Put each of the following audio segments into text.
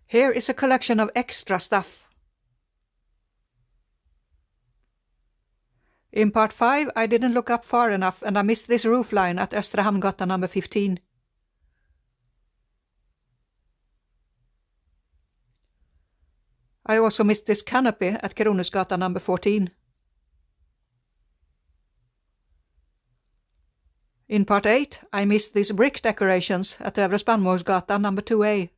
Here is a collection of extra stuff. In part 5 I didn't look up far enough and I missed this roofline at Östra Hamngatan number 15. I also missed this canopy at Kronhusgatan number 14. In part 8 I missed these brick decorations at Övre Spannmålsgatan number 2A.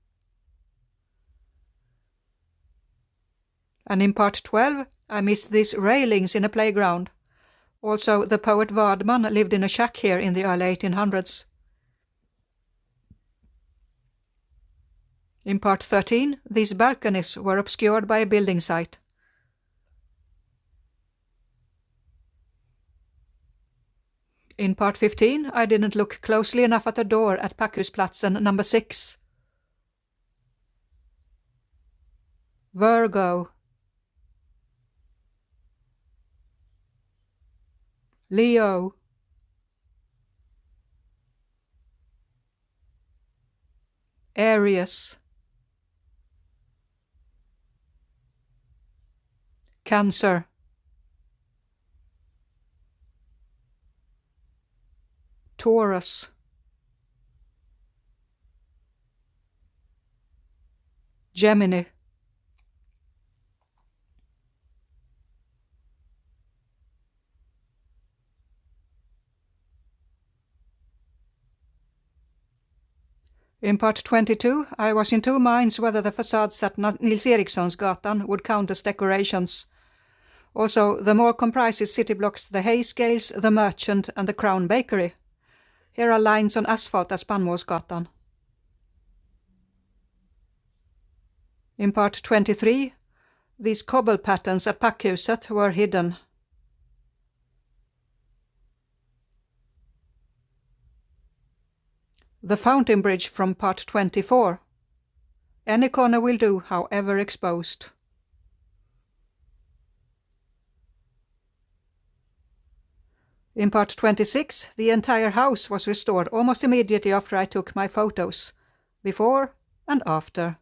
And in part 12 I missed these railings in a playground. Also, the poet Wadman lived in a shack here in the early 1800s. In part 13, these balconies were obscured by a building site. In part 15, I didn't look closely enough at the door at Packhusplatsen number 6. Virgo. Leo. Aries. Cancer. Taurus. Gemini. In part 22, I was in two minds whether the facades at Nils Ericsonsgatan would count as decorations. Also, the mall comprises city blocks the hay scales, the merchant and the Crown Bakery. Here are lines on asphalt at Spannmålsgatan. In part 23, these cobble patterns at Packhuset were hidden. The fountain bridge from part 24. Any corner will do, however exposed. In part 26, the entire house was restored almost immediately after I took my photos, before and after.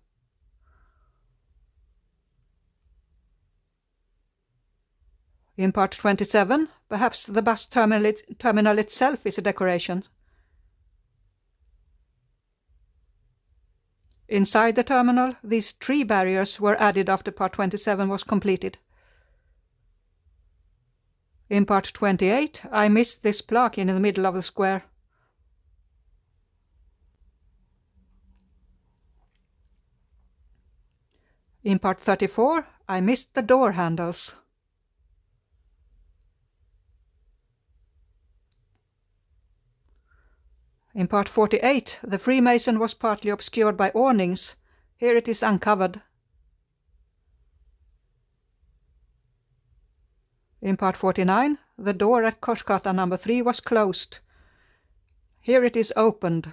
In part 27, perhaps the bus terminal itself is a decoration. Inside the terminal, these tree barriers were added after part 27 was completed. In part 28, I missed this plaque in the middle of the square. In part 34, I missed the door handles. In part 48, the Freemason was partly obscured by awnings. Here it is uncovered. In part 49, the door at Kronhusgatan number 3 was closed. Here it is opened.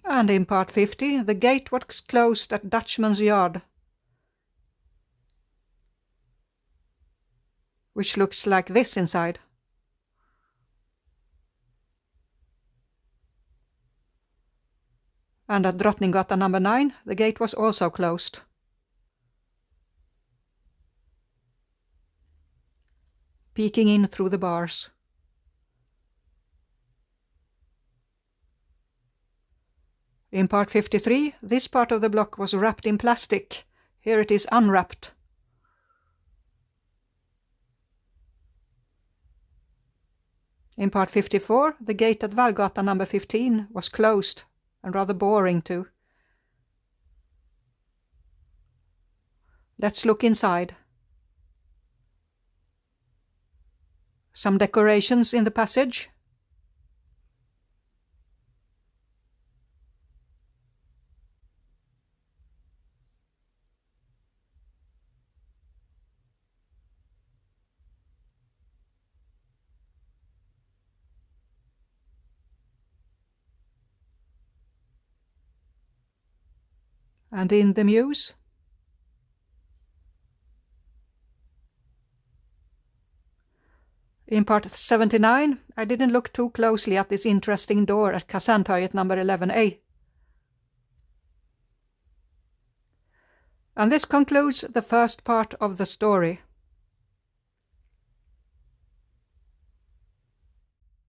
And in part 50, the gate was closed at Dutchman's Yard, which looks like this inside. And at Drottninggatan number 9, the gate was also closed. Peeking in through the bars. In part 53, this part of the block was wrapped in plastic. Here it is unwrapped. In part 54, the gate at Vallgatan number 15 was closed, and rather boring too. Let's look inside. Some decorations in the passage. And in the mews. In part 79, I didn't look too closely at this interesting door at Kasantorget number 11A. And this concludes the first part of the story.